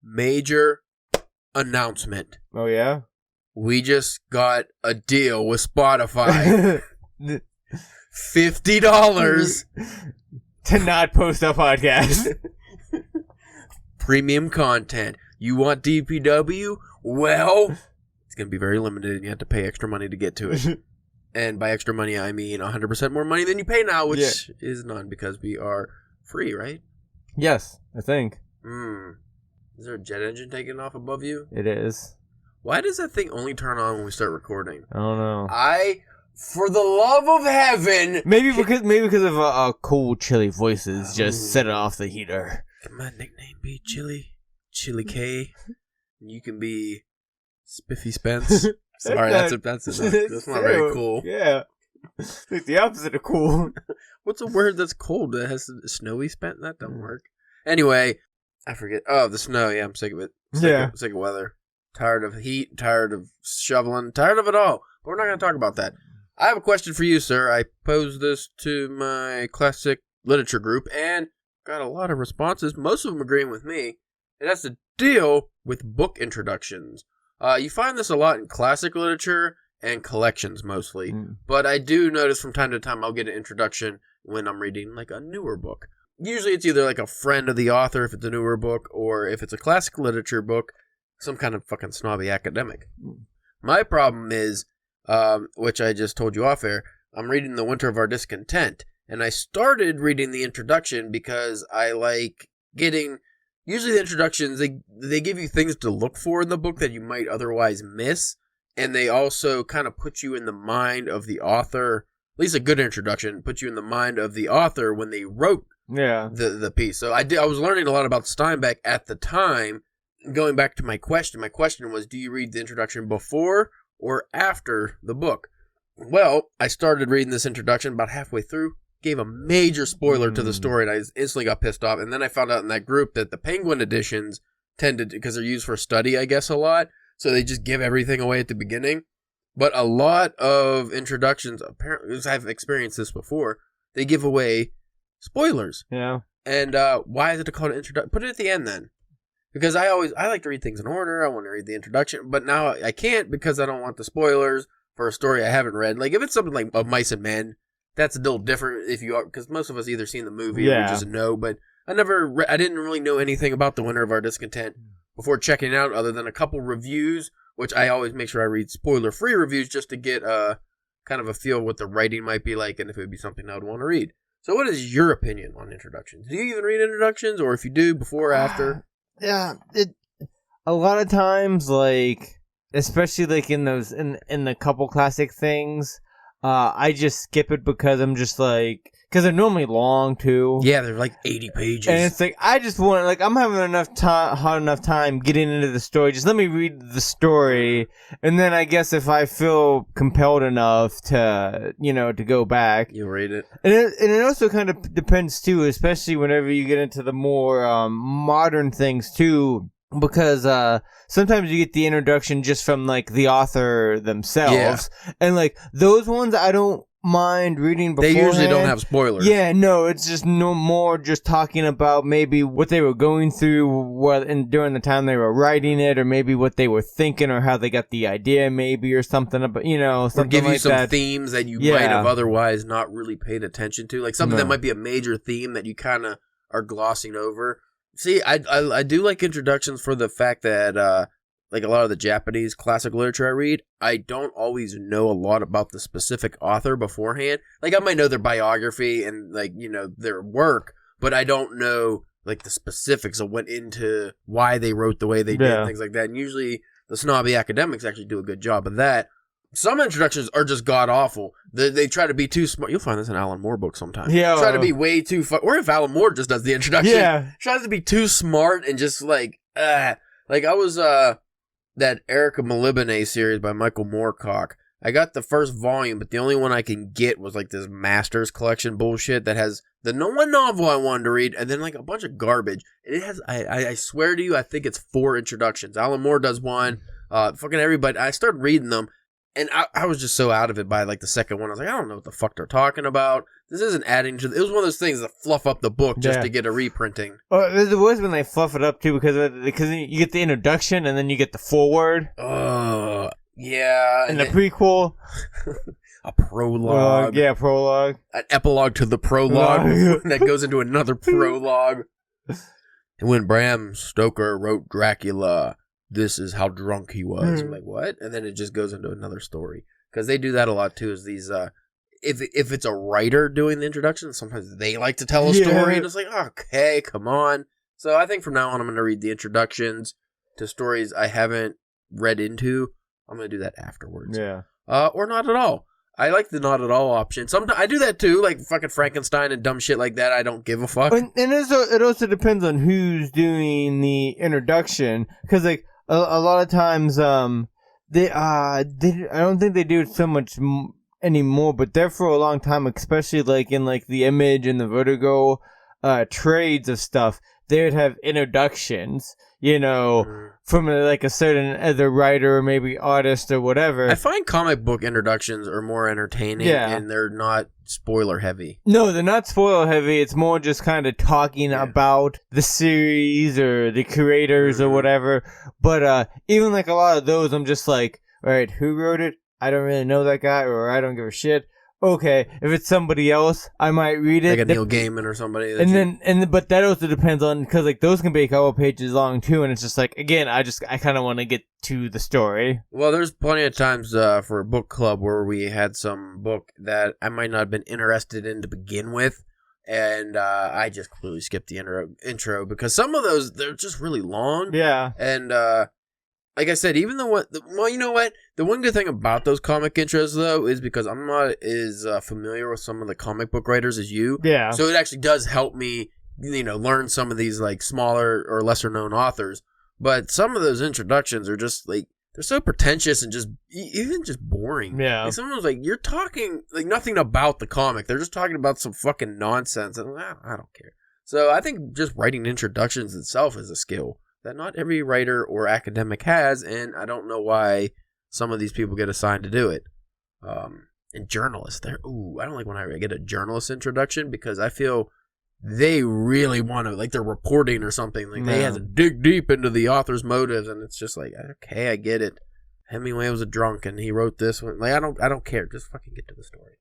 major announcement. Oh, yeah? We just got a deal with Spotify. $50 to not post a podcast. Premium content. You want DPW? Well, it's going to be very limited and you have to pay extra money to get to it. And by extra money, I mean 100% more money than you pay now, which is none because we are free, right? Yes, I think. Is there a jet engine taking off above you? It is. Why does that thing only turn on when we start recording? I don't know. For the love of heaven... Maybe because of cool, chilly voices just set off the heater. Can my nickname be Chili? Chili K? You can be Spiffy Spence? Sorry, that's not very cool. Yeah. It's like the opposite of cool. What's a word that's cold that has snowy spent? That don't work. Anyway, I forget. Oh, the snow. Yeah, I'm sick of it. Sick of weather. Tired of heat. Tired of shoveling. Tired of it all. But we're not going to talk about that. I have a question for you, sir. I posed this to my classic literature group and got a lot of responses. Most of them agreeing with me. It has to deal with book introductions. You find this a lot in classic literature and collections mostly. But I do notice from time to time I'll get an introduction when I'm reading like a newer book. Usually it's either like a friend of the author if it's a newer book, or if it's a classic literature book, some kind of fucking snobby academic. My problem is, which I just told you off air, I'm reading The Winter of Our Discontent. And I started reading the introduction because I like getting... Usually the introductions, they give you things to look for in the book that you might otherwise miss. And they also kind of put you in the mind of the author. At least a good introduction puts you in the mind of the author when they wrote the piece. So I was learning a lot about Steinbeck at the time. Going back to my question was, do you read the introduction before or after the book? Well, I started reading this introduction about halfway through. Gave a major spoiler to the story, and I instantly got pissed off. And then I found out in that group that the Penguin editions tended, because they're used for study, I guess, a lot, so they just give everything away at the beginning. But a lot of introductions, apparently, because I've experienced this before, they give away spoilers. Yeah. And why is it called an introduction? Put it at the end then. Because I like to read things in order. I want to read the introduction, but now I can't because I don't want the spoilers for a story I haven't read. Like if it's something like Of Mice and Men, that's a little different if you are, because most of us either seen the movie or we just know, but I didn't really know anything about The Winter of Our Discontent before checking it out other than a couple reviews, which I always make sure I read spoiler-free reviews just to get kind of a feel of what the writing might be like and if it would be something I would want to read. So what is your opinion on introductions? Do you even read introductions, or if you do, before or after? Yeah, a lot of times, like, especially like in those, in the couple classic things, I just skip it because I'm just like, because they're normally long too. Yeah, they're like 80 pages. And it's like, I just want, like, I'm having hard enough time getting into the story. Just let me read the story. And then I guess if I feel compelled enough to, to go back. You'll read it. And it also kind of depends too, especially whenever you get into the more modern things too. Because sometimes you get the introduction just from like the author themselves, and like those ones I don't mind reading beforehand. They usually don't have spoilers. Yeah, no, it's just no more just talking about maybe what they were going through during the time they were writing it, or maybe what they were thinking, or how they got the idea, maybe, or something about something or give you like some that. themes that you might have otherwise not really paid attention to, like something that might be a major theme that you kind of are glossing over. See, I do like introductions for the fact that, like a lot of the Japanese classic literature I read, I don't always know a lot about the specific author beforehand. Like, I might know their biography and, like, their work, but I don't know, like, the specifics of what went into why they wrote the way they did, and things like that. And usually the snobby academics actually do a good job of that. Some introductions are just god-awful. They try to be too smart. You'll find this in Alan Moore books sometimes. Yeah. Try to be way too or if Alan Moore just does the introduction. Yeah. Tries to be too smart and just like, Like, I was, that Erica Molibene series by Michael Moorcock. I got the first volume, but the only one I can get was like this Masters Collection bullshit that has the one novel I wanted to read, and then like a bunch of garbage. And it has, I swear to you, I think it's 4 introductions. Alan Moore does one. Fucking everybody. I started reading them. And I was just so out of it by, like, the second one. I was like, I don't know what the fuck they're talking about. This isn't adding to. It was one of those things that fluff up the book just to get a reprinting. Oh, it was when they fluff it up too because you get the introduction and then you get the foreword. Oh, yeah. And the prequel. A prologue. Prologue. An epilogue to the prologue that goes into another prologue. And when Bram Stoker wrote Dracula, this is how drunk he was. I'm like, what? And then it just goes into another story. Because they do that a lot too, is these... If it's a writer doing the introduction, sometimes they like to tell a story, and it's like, okay, come on. So I think from now on, I'm going to read the introductions to stories I haven't read into. I'm going to do that afterwards. Yeah. Or not at all. I like the not at all option. Sometimes I do that too, like fucking Frankenstein and dumb shit like that. I don't give a fuck. And it also depends on who's doing the introduction, because like a lot of times, I don't think they do it so much anymore, but there for a long time, especially like in like the Image and the Vertigo trades of stuff, they would have introductions, from like a certain other writer or maybe artist or whatever. I find comic book introductions are more entertaining and they're not spoiler heavy. No, they're not spoiler heavy. It's more just kind of talking about the series or the creators or whatever. But even like a lot of those, I'm just like, all right, who wrote it? I don't really know that guy, or I don't give a shit. Okay, if it's somebody else, I might read it. Like a Neil Gaiman or somebody. But that also depends on, because like those can be a couple pages long too, and it's just like, again, I kind of want to get to the story. Well, there's plenty of times for a book club where we had some book that I might not have been interested in to begin with, and I just completely skipped the intro because some of those, they're just really long. Yeah. And like I said, even you know what? The one good thing about those comic intros, though, is because I'm not as familiar with some of the comic book writers as you. Yeah. So it actually does help me, learn some of these, like, smaller or lesser-known authors. But some of those introductions are just, like, they're so pretentious and just, even just boring. Yeah. Like, someone's like, you're talking, like, nothing about the comic. They're just talking about some fucking nonsense. And I don't care. So I think just writing introductions itself is a skill that not every writer or academic has, and I don't know why some of these people get assigned to do it. And journalists, I don't like when I get a journalist introduction because I feel they really want to, like they're reporting or something. Like they have to dig deep into the author's motives, and it's just like, okay, I get it. Hemingway was a drunk, and he wrote this one. Like I don't care. Just fucking get to the story.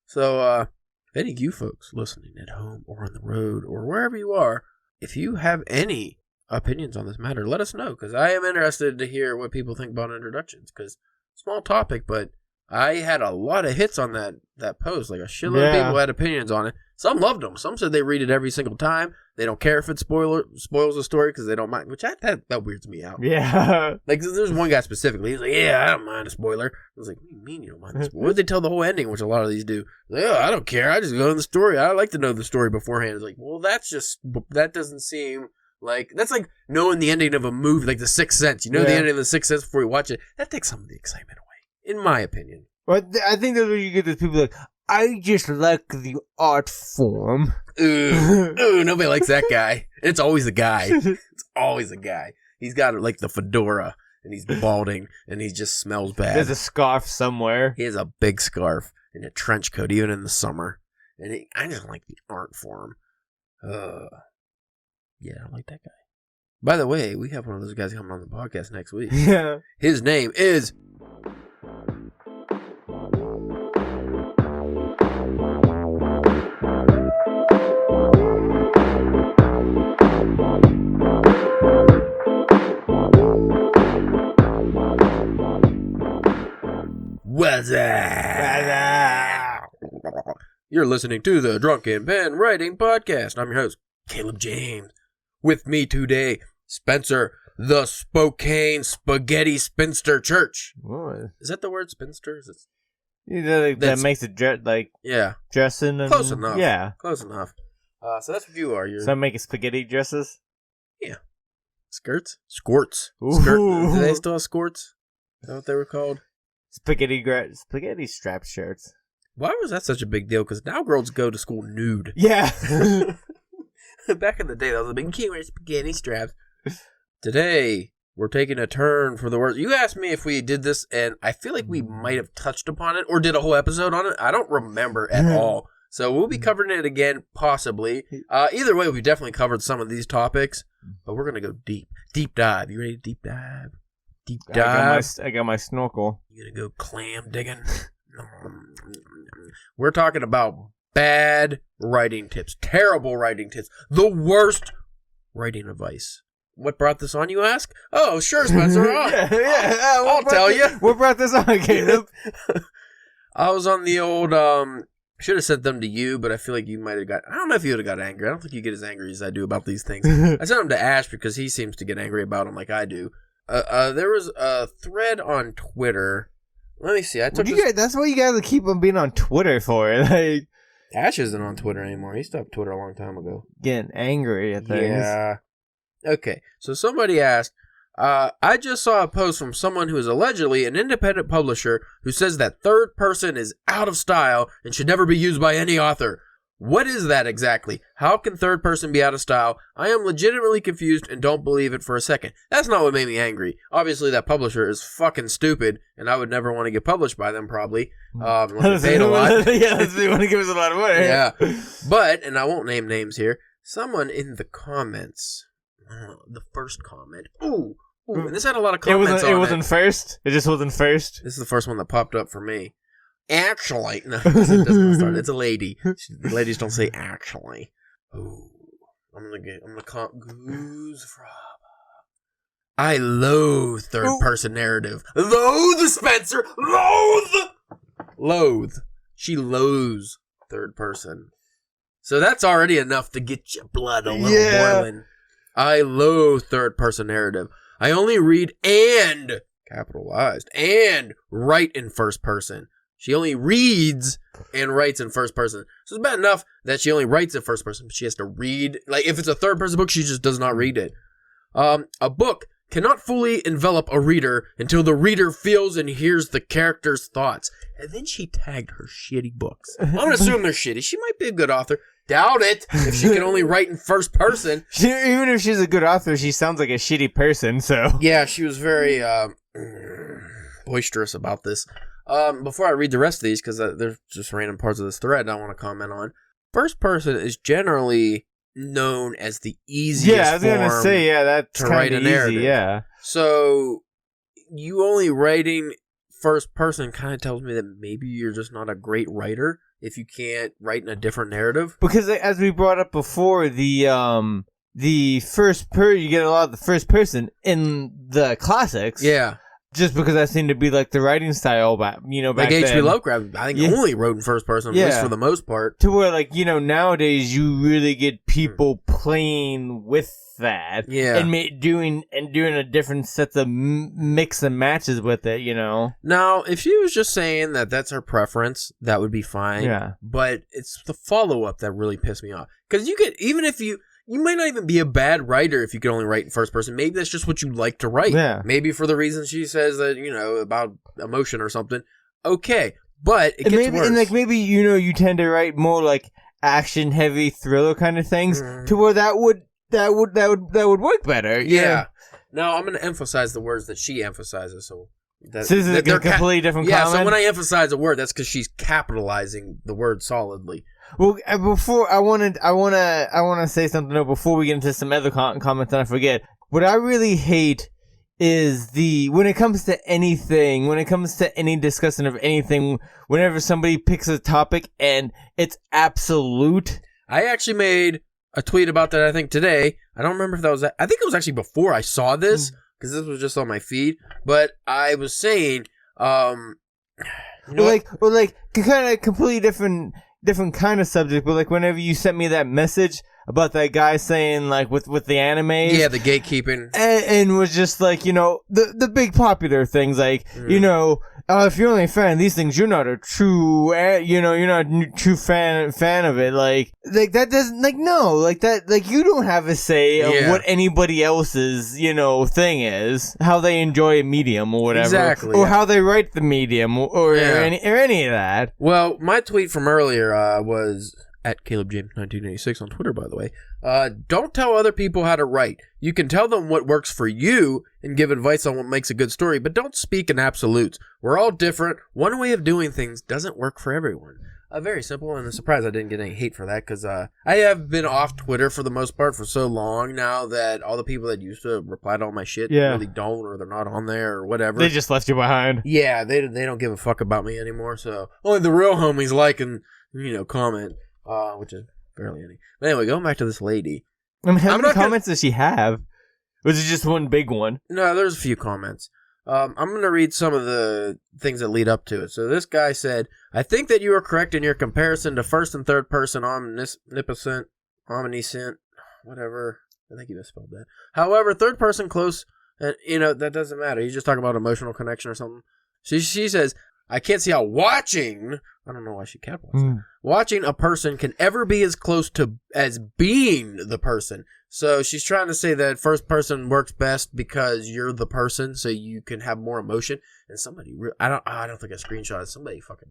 So, if any of you folks listening at home or on the road or wherever you are, if you have any opinions on this matter, let us know, because I am interested to hear what people think about introductions, because small topic, but I had a lot of hits on that post. Like a shitload of people had opinions on it. Some loved them. Some said they read it every single time. They don't care if it spoils the story because they don't mind, which that weirds me out. Yeah. Like there's one guy specifically, he's like, yeah, I don't mind a spoiler. I was like, what do you mean you don't mind the spoiler? What if they tell the whole ending, which a lot of these do? Like, oh, I don't care. I just go in the story. I like to know the story beforehand. It's like, well, that doesn't seem... Like, that's like knowing the ending of a movie, like The Sixth Sense. You know the ending of The Sixth Sense before you watch it. That takes some of the excitement away, in my opinion. Well, I think that's where you get those people like, I just like the art form. Ooh, nobody likes that guy. It's always a guy. It's always a guy. He's got, like, the fedora, and he's balding, and he just smells bad. There's a scarf somewhere. He has a big scarf and a trench coat, even in the summer. And I just like the art form. Yeah, I like that guy. By the way, we have one of those guys coming on the podcast next week. Yeah. His name is... What's up? You're listening to the Drunken Pen Writing Podcast. I'm your host, Caleb James. With me today, Spencer, the Spokane Spaghetti Spinster Church. What? Is that the word spinster? That makes it dressing. And, close enough. Yeah. Close enough. So that's what you are. So I'm making spaghetti dresses? Yeah. Skirts? Squirts. Ooh. Do they still have squirts? Is that what they were called? Spaghetti strap shirts. Why was that such a big deal? Because now girls go to school nude. Yeah. Back in the day, that was a big key, spaghetti straps. Today, we're taking a turn for the words. You asked me if we did this, and I feel like we might have touched upon it or did a whole episode on it. I don't remember at all. So we'll be covering it again, possibly. Either way, we've definitely covered some of these topics, but we're going to go deep. Deep dive. You ready to deep dive? Deep dive. I got my snorkel. You going to go clam digging? We're talking about bad writing tips. Terrible writing tips. The worst writing advice. What brought this on, you ask? Oh, sure, Spencer. I'll tell you. What brought this on, Caleb? I was on the old, should have sent them to you, but I feel like you might have I don't know if you would have got angry. I don't think you get as angry as I do about these things. I sent them to Ash because he seems to get angry about them like I do. There was a thread on Twitter. Let me see. That's what you guys keep on being on Twitter for. Like, Ash isn't on Twitter anymore. He stopped Twitter a long time ago. Getting angry at things. Yeah. Okay, so somebody asked, I just saw a post from someone who is allegedly an independent publisher who says that third person is out of style and should never be used by any author. What is that exactly? How can third person be out of style? I am legitimately confused and don't believe it for a second. That's not what made me angry. Obviously, that publisher is fucking stupid, and I would never want to get published by them, probably. Unless they paid a lot. Yeah, unless they want to give us a lot of money. Yeah. But, and I won't name names here, someone in the comments... the first comment. Ooh, and this had a lot of comments on it. It wasn't first? It just wasn't first? This is the first one that popped up for me. Actually. No, it doesn't start. It's a lady. Ladies don't say actually. Ooh. I'm gonna call Goose Fraba. I loathe third-person narrative. Loathe, Spencer! Loathe! She loathes third person. So that's already enough to get your blood a little boiling. I loathe third-person narrative. I only read and, capitalized, and write in first person. She only reads and writes in first person. So it's bad enough that she only writes in first person, but she has to read. Like, if it's a third-person book, she just does not read it. A book cannot fully envelop a reader until the reader feels and hears the character's thoughts. And then she tagged her shitty books. I'm going to assume they're shitty. She might be a good author. Doubt it. If she can only write in first person. Even if she's a good author, she sounds like a shitty person, so. Yeah, she was very boisterous about this. Before I read the rest of these, because there's just random parts of this thread I want to comment on. First person is generally known as the easiest form. Yeah, I was going to say, that's kind of easy, yeah. So, you only writing first person kind of tells me that maybe you're just not a great writer if you can't write in a different narrative. Because as we brought up before, the you get a lot of the first person in the classics. Yeah. Just because that seemed to be like the writing style back like H.P. Lovecraft, I think only wrote in first person, at least for the most part. To where nowadays you really get people playing with that, and doing a different sets of mix and matches with it, Now, if she was just saying that that's her preference, that would be fine. Yeah. But it's the follow up that really pissed me off, because you could, even if you might not even be a bad writer if you can only write in first person. Maybe that's just what you like to write. Yeah. Maybe for the reason she says that, about emotion or something. Okay. But it gets worse. And maybe, you tend to write more like action heavy thriller kind of things to where that would work better. Yeah. Now I'm going to emphasize the words that she emphasizes. So this is a completely different comment. Yeah. So when I emphasize a word, that's because she's capitalizing the word solidly. Well, before I want to say something though before we get into some other comments and I forget. What I really hate is when it comes to anything, when it comes to any discussion of anything, whenever somebody picks a topic and it's absolute. I actually made a tweet about that, I think, today. I don't remember if that was that. I think it was actually before I saw this, because this was just on my feed. But I was saying, kind of completely different kind of subject, but like whenever you sent me that message about that guy saying like with the anime, the gatekeeping, and was just like the big popular things like if you're only a fan of these things, you're not a true you're not a true fan of it, like that doesn't you don't have a say of what anybody else's thing is, how they enjoy a medium or whatever, exactly, or how they write the medium or any of that. Well, my tweet from earlier was at CalebJames1986 on Twitter, by the way. Don't tell other people how to write. You can tell them what works for you and give advice on what makes a good story, but don't speak in absolutes. We're all different. One way of doing things doesn't work for everyone. Very simple, and I'm surprised I didn't get any hate for that, because I have been off Twitter for the most part for so long now that all the people that used to reply to all my shit really don't, or they're not on there, or whatever. They just left you behind. Yeah, they don't give a fuck about me anymore, so only the real homies like and, comment, which is barely any. But anyway, going back to this lady. I mean, how many comments does she have? Was it just one big one? No, there's a few comments. I'm going to read some of the things that lead up to it. So this guy said, I think that you are correct in your comparison to first and third person omniscient, whatever. I think you misspelled that. However, third person close, and that doesn't matter. He's just talking about emotional connection or something. She says, I can't see how watching, I don't know why she capitalized that, watching a person can ever be as close to as being the person. So she's trying to say that first person works best because you're the person, so you can have more emotion. And somebody, I don't think I screenshotted somebody fucking,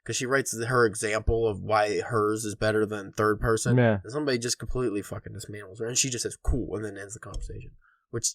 because she writes her example of why hers is better than third person. Yeah. And somebody just completely fucking dismantles her, and she just says cool, and then ends the conversation. Which,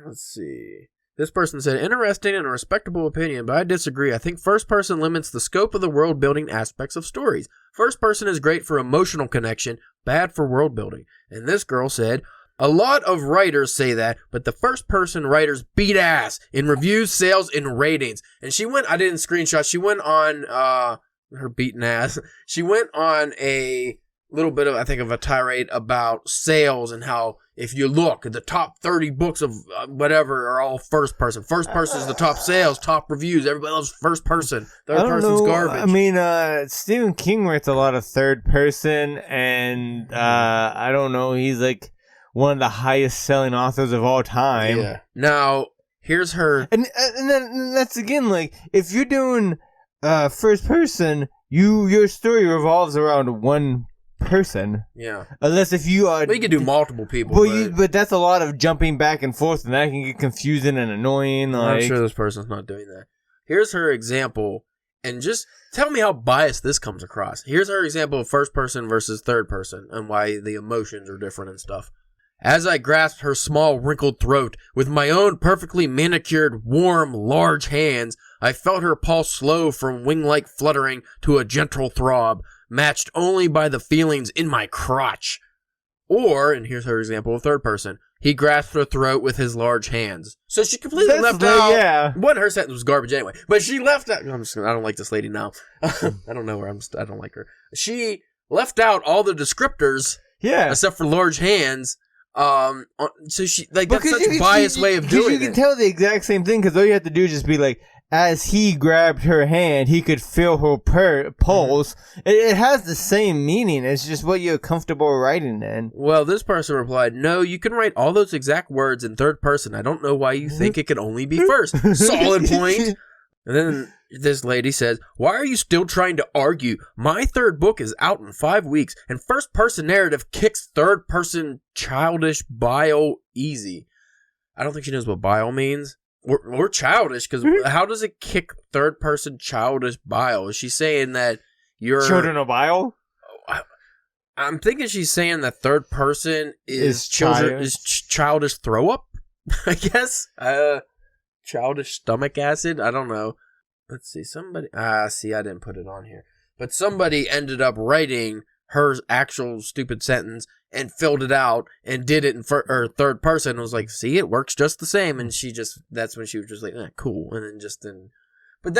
let's see. This person said, interesting and a respectable opinion, but I disagree. I think first person limits the scope of the world building aspects of stories. First person is great for emotional connection, bad for world building. And this girl said, a lot of writers say that, but the first person writers beat ass in reviews, sales, and ratings. And she went, I didn't screenshot, she went on, her beaten ass, she went on a little bit of, I think, of a tirade about sales and how if you look at the top 30 books of whatever are all first person. First person is the top sales, top reviews. Everybody loves first person. Third person's garbage. I mean, Stephen King writes a lot of third person, and I don't know. He's like one of the highest selling authors of all time. Yeah. Now, here's her. And then that's again, like, if you're doing first person, your story revolves around one person. Yeah. Unless if you are... Well, you can do multiple people. But that's a lot of jumping back and forth, and that can get confusing and annoying. Like... I'm sure this person's not doing that. Here's her example, and just tell me how biased this comes across. Here's her example of first person versus third person, and why the emotions are different and stuff. As I grasped her small, wrinkled throat with my own perfectly manicured, warm, large hands, I felt her pulse slow from wing-like fluttering to a gentle throb, matched only by the feelings in my crotch. Or, and here's her example of third person, he grasped her throat with his large hands. So she completely left out. Yeah. One, her sentence was garbage anyway, but she left out. I don't like this lady now. I don't know her. I don't like her. She left out all the descriptors. Yeah. Except for large hands. So she that's such a biased way of doing it. You can tell the exact same thing because all you have to do is just be like, as he grabbed her hand, he could feel her pulse. It has the same meaning. It's just what you're comfortable writing in. Well, this person replied, no, you can write all those exact words in third person. I don't know why you think it could only be first. Solid point. And then this lady says, why are you still trying to argue? My third book is out in 5 weeks, and first person narrative kicks third person childish bile easy. I don't think she knows what bile means. Or childish, because how does it kick third person childish bile? Is she saying that you're... Children of bile? I'm thinking she's saying that third person is childish throw up, I guess. Childish stomach acid? I don't know. Let's see, somebody... I didn't put it on here. But somebody ended up writing her actual stupid sentence and filled it out and did it in third person and was like, see, it works just the same. And that's when she was just like, cool. And then just didn't. But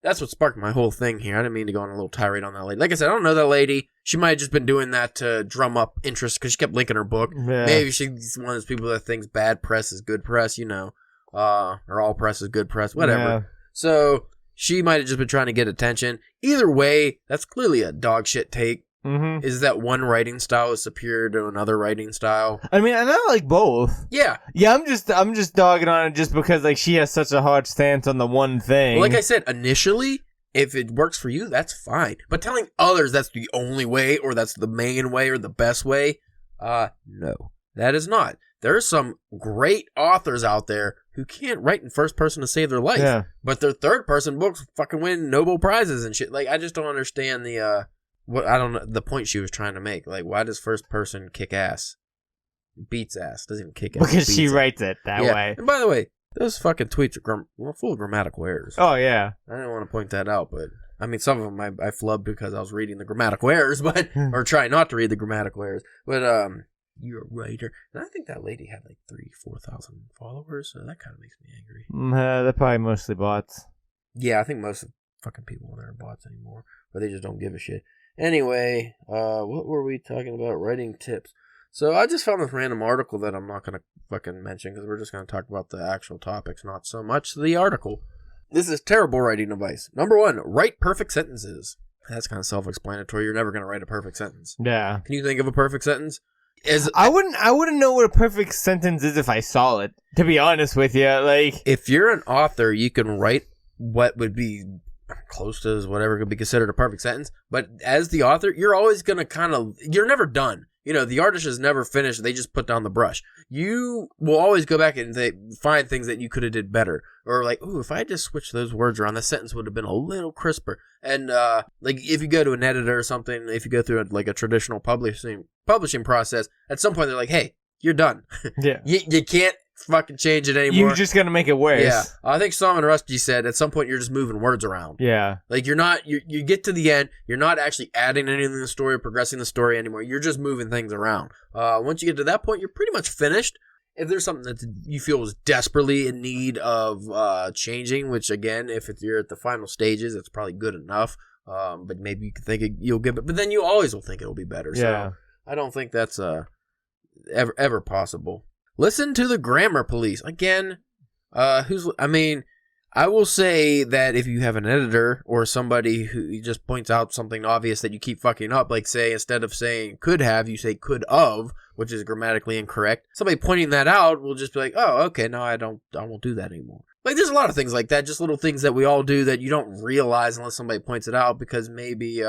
that's what sparked my whole thing here. I didn't mean to go on a little tirade on that lady. Like I said, I don't know that lady. She might have just been doing that to drum up interest because she kept linking her book. Yeah. Maybe she's one of those people that thinks bad press is good press, or all press is good press, whatever. Yeah. So she might have just been trying to get attention. Either way, that's clearly a dog shit take. Mm-hmm. Is that one writing style is superior to another writing style? I mean, and I like both. Yeah. Yeah, I'm just dogging on it just because like she has such a hard stance on the one thing. Well, like I said, initially, if it works for you, that's fine. But telling others that's the only way or that's the main way or the best way, no. That is not. There are some great authors out there who can't write in first person to save their life. Yeah. But their third person books fucking win Nobel Prizes and shit. Like, I just don't understand I don't know the point she was trying to make. Like, why does first person kick ass? Beats ass. Doesn't even kick ass. Because she writes it that way. And by the way, those fucking tweets are full of grammatical errors. Oh, yeah. I didn't want to point that out, but I mean, some of them I flubbed because I was reading the grammatical errors, but or trying not to read the grammatical errors. But you're a writer, and I think that lady had like 3,000-4,000 followers, so that kind of makes me angry. They're probably mostly bots. Yeah, I think most of fucking people on there are bots anymore, or they just don't give a shit. Anyway, what were we talking about? Writing tips. So I just found this random article that I'm not going to fucking mention because we're just going to talk about the actual topics, not so much the article. This is terrible writing advice. Number 1, write perfect sentences. That's kind of self-explanatory. You're never going to write a perfect sentence. Yeah. Can you think of a perfect sentence? I wouldn't know what a perfect sentence is if I saw it, to be honest with you. Like, if you're an author, you can write what would be close to whatever could be considered a perfect sentence. But as the author, you're always going to you're never done. You know, the artist is never finished. They just put down the brush. You will always go back and find things that you could have did better. Or like, ooh, if I just switched those words around, the sentence would have been a little crisper. And like if you go to an editor or something, if you go through a traditional publishing process, at some point they're like, hey, you're done. Yeah. you can't fucking change it anymore. You're just going to make it worse. Yeah. I think Salman Rushdie said at some point you're just moving words around. Yeah. Like you get to the end, you're not actually adding anything to the story or progressing the story anymore. You're just moving things around. Once you get to that point, you're pretty much finished. If there's something that you feel is desperately in need of changing, which again, if you're at the final stages, it's probably good enough. But maybe you can think you'll get it, but then you always will think it'll be better. Yeah. So I don't think that's ever possible. Listen to the grammar police. Again, I will say that if you have an editor or somebody who just points out something obvious that you keep fucking up, like say instead of saying could have, you say could of, which is grammatically incorrect. Somebody pointing that out will just be like, oh, okay, no, I won't do that anymore. Like there's a lot of things like that, just little things that we all do that you don't realize unless somebody points it out because maybe,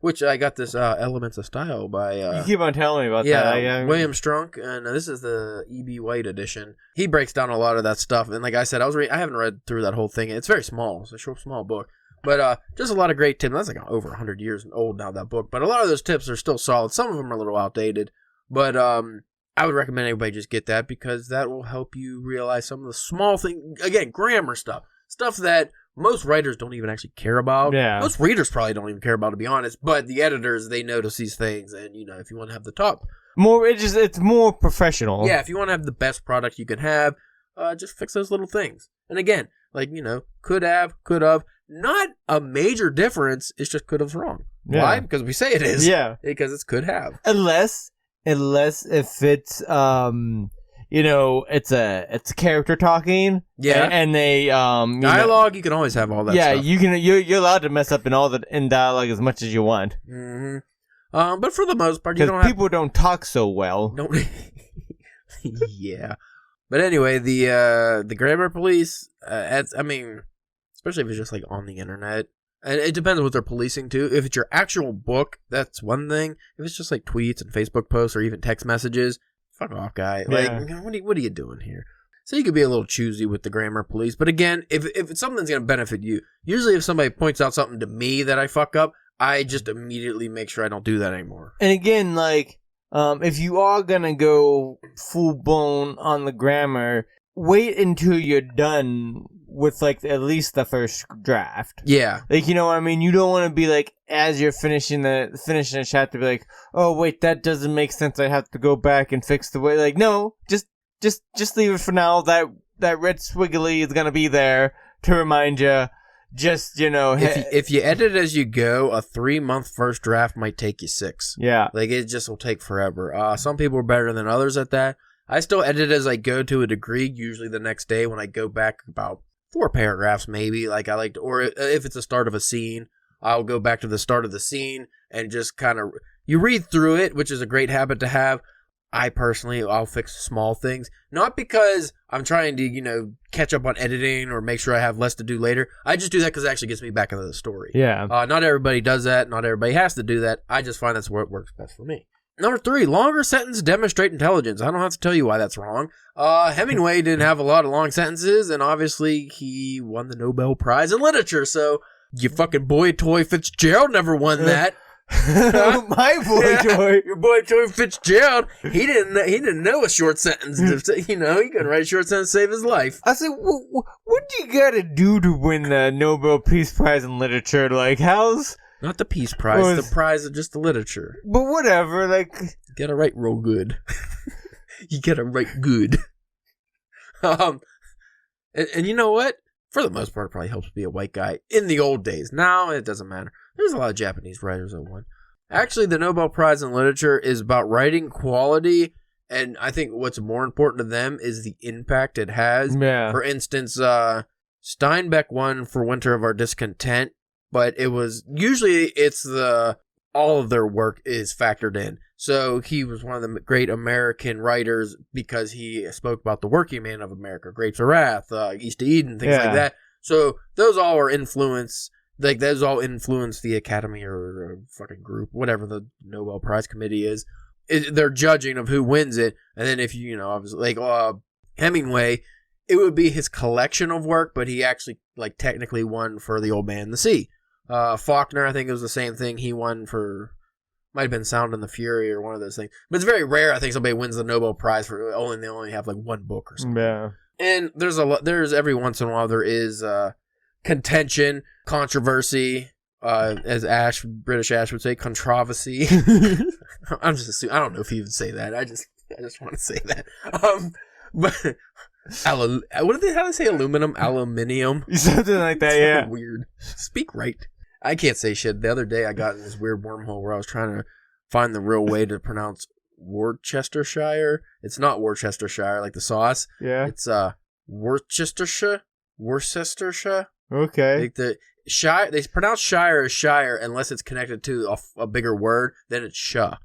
which I got this Elements of Style by... you keep on telling me about that. William Strunk, and this is the E.B. White edition. He breaks down a lot of that stuff, and like I said, I haven't read through that whole thing. It's very small. It's a short, small book. But just a lot of great tips. That's like over 100 years old now, that book. But a lot of those tips are still solid. Some of them are a little outdated. But I would recommend everybody just get that because that will help you realize some of the small things. Again, grammar stuff. Stuff that... most writers don't even actually care about. Yeah. Most readers probably don't even care about, to be honest. But the editors, they notice these things. And, if you want to have the top... it's more professional. Yeah, if you want to have the best product you can have, just fix those little things. And again, like, could have. Not a major difference. It's just could have's wrong. Yeah. Why? Because we say it is. Yeah. Because it's could have. Unless if it's... it's a character talking. Yeah. And they dialogue, you can always have all that stuff. Yeah, you're allowed to mess up in dialogue as much as you want. Mm-hmm. But for the most part, people don't talk so well. Don't. Yeah. But anyway, the grammar police, especially if it's just like on the internet. And it depends on what they're policing too. If it's your actual book, that's one thing. If it's just like tweets and Facebook posts or even text messages, fuck off, guy. Yeah. Like, what are you doing here? So you could be a little choosy with the grammar police. But again, if it's something that's going to benefit you, usually if somebody points out something to me that I fuck up, I just immediately make sure I don't do that anymore. And again, like, if you are going to go full blown on the grammar, wait until you're done with, like, at least the first draft. Yeah. Like, you know what I mean? You don't want to be, like, as you're finishing a chapter, be like, oh, wait, that doesn't make sense. I have to go back and fix the way. Like, no, just leave it for now. That red squiggly is going to be there to remind you. Just, if you edit as you go, a 3-month first draft might take you 6. Yeah. Like, it just will take forever. Some people are better than others at that. I still edit as I go to a degree, usually the next day when I go back about 4 paragraphs maybe. Like, I like to, or if it's the start of a scene, I'll go back to the start of the scene and just kind of, you read through it, which is a great habit to have. I'll fix small things. Not because I'm trying to, catch up on editing or make sure I have less to do later. I just do that because it actually gets me back into the story. Yeah. Not everybody does that. Not everybody has to do that. I just find that's where it works best for me. Number 3, longer sentence demonstrate intelligence. I don't have to tell you why that's wrong. Hemingway didn't have a lot of long sentences, and obviously he won the Nobel Prize in Literature, so you fucking boy toy Fitzgerald never won that. My boy Joy. Your boy Joy Fitzgerald. He didn't know a short sentence. He couldn't write a short sentence to save his life. I said, what do you gotta do to win the Nobel Peace Prize in Literature? Like, how's... Not the Peace Prize, the prize of just the literature. But whatever, like... You gotta write real good. You gotta write good. And you know what? For the most part, it probably helps to be a white guy in the old days. Now, it doesn't matter. There's a lot of Japanese writers that won. Actually, the Nobel Prize in Literature is about writing quality, and I think what's more important to them is the impact it has. Yeah. For instance, Steinbeck won for Winter of Our Discontent, but it was usually all of their work is factored in. So he was one of the great American writers because he spoke about the working man of America, Grapes of Wrath, East of Eden, things like that. So those all are influence. Like those all influence the Academy or fucking group, whatever the Nobel Prize Committee is. They're judging of who wins it, and then if obviously like Hemingway, it would be his collection of work, but he actually like technically won for The Old Man and the Sea. Faulkner, I think it was the same thing. He won for, might have been Sound and the Fury or one of those things. But it's very rare, I think, somebody wins the Nobel Prize for they only have like one book or something. Yeah. And there's every once in a while there is contention, controversy, as British Ash would say, controversy. I'm just assuming, I don't know if he would say that. I just want to say that. But how do they say aluminum? Aluminium? Something like that, yeah. Weird. Speak right. I can't say shit. The other day I got in this weird wormhole where I was trying to find the real way to pronounce Worcestershire. It's not Worcestershire like the sauce. Yeah. It's Worcestershire. Okay. Like the Shire, they pronounce Shire as Shire unless it's connected to a bigger word, then it's Sha.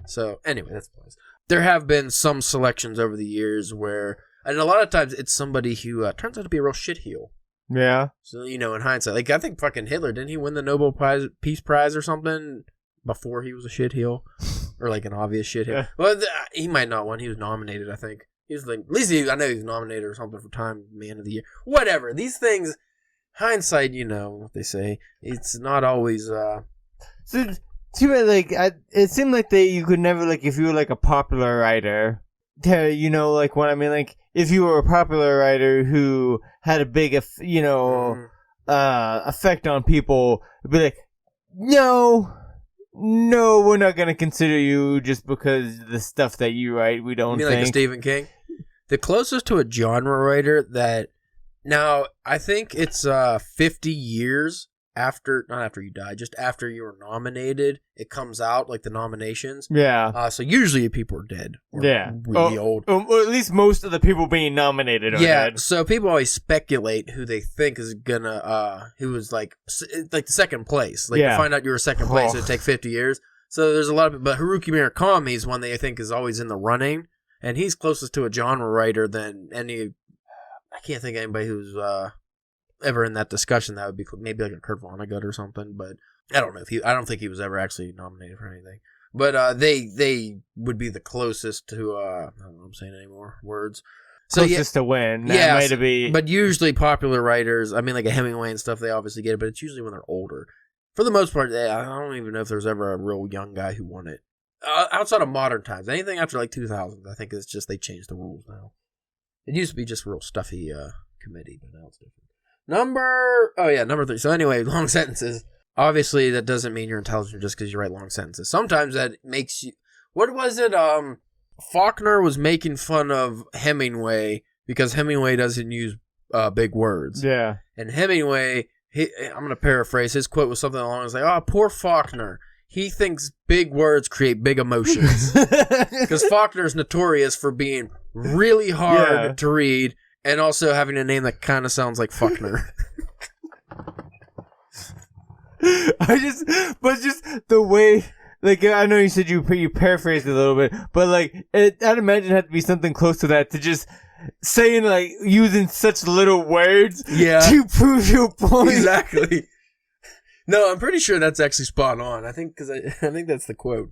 So anyway, that's the place. There have been some selections over the years where, and a lot of times it's somebody who turns out to be a real shitheel. Yeah. So, in hindsight, like I think fucking Hitler, didn't he win the Nobel Peace Prize or something before he was a shitheel? Or like an obvious shitheel? Yeah. Well, he might not win. He was nominated, I think. He was like, at least I know he was nominated or something for Time Man of the Year. Whatever. These things, hindsight, what they say. It's not always. So, it seemed like you could never, like, if you were like a popular writer, like what I mean, like if you were a popular writer who had a big, effect on people, it'd be like, no, we're not gonna consider you just because the stuff that you write. We don't. You mean think. Like a Stephen King? The closest to a genre writer that now I think it's 50 years. Not after you die, just after you were nominated, it comes out, like the nominations. Yeah. So usually people are dead. Or really old. Or at least most of the people being nominated are dead. So people always speculate who they think is gonna, who was like the second place. Like, to find out you were second place, it'd take 50 years. So there's a lot of, but Haruki Murakami is one they think is always in the running, and he's closest to a genre writer than any, I can't think of anybody who's, ever in that discussion. That would be maybe like a Kurt Vonnegut or something, but I don't know I don't think he was ever actually nominated for anything. But they would be the closest to I don't know what I'm saying anymore words. So closest to win. That might be. But usually popular writers, I mean like a Hemingway and stuff, they obviously get it, but it's usually when they're older. For the most part, I don't even know if there's ever a real young guy who won it. Outside of modern times, anything after like 2000, I think it's just they changed the rules now. It used to be just a real stuffy committee, but now it's different. Number 3. So anyway, long sentences. Obviously, that doesn't mean you're intelligent just because you write long sentences. Sometimes that makes you... What was it? Faulkner was making fun of Hemingway because Hemingway doesn't use big words. Yeah. And Hemingway, I'm going to paraphrase, his quote was something along the lines like, oh, poor Faulkner. He thinks big words create big emotions. Because Faulkner's notorious for being really hard to read and also having a name that kind of sounds like Faulkner. Just the way, like, I know you said you paraphrased it a little bit, but like, I'd imagine it had to be something close to that, to just saying, like, using such little words to prove your point. Exactly. No, I'm pretty sure that's actually spot on. I think that's the quote.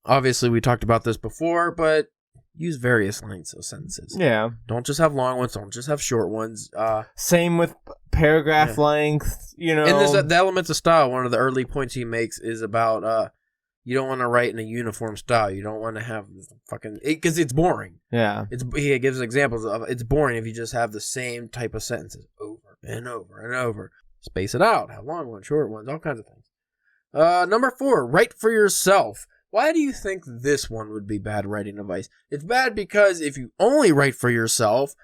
Obviously, we talked about this before, but use various lengths of sentences. Yeah. Don't just have long ones. Don't just have short ones. Same with paragraph length, And the elements of style, one of the early points he makes is about You don't want to write in a uniform style. You don't want to have fucking... Because it's boring. Yeah. He gives examples of it's boring if you just have the same type of sentences over and over and over. Space it out. Have long ones, short ones, all kinds of things. Number 4, write for yourself. Why do you think this one would be bad writing advice? It's bad because if you only write for yourself,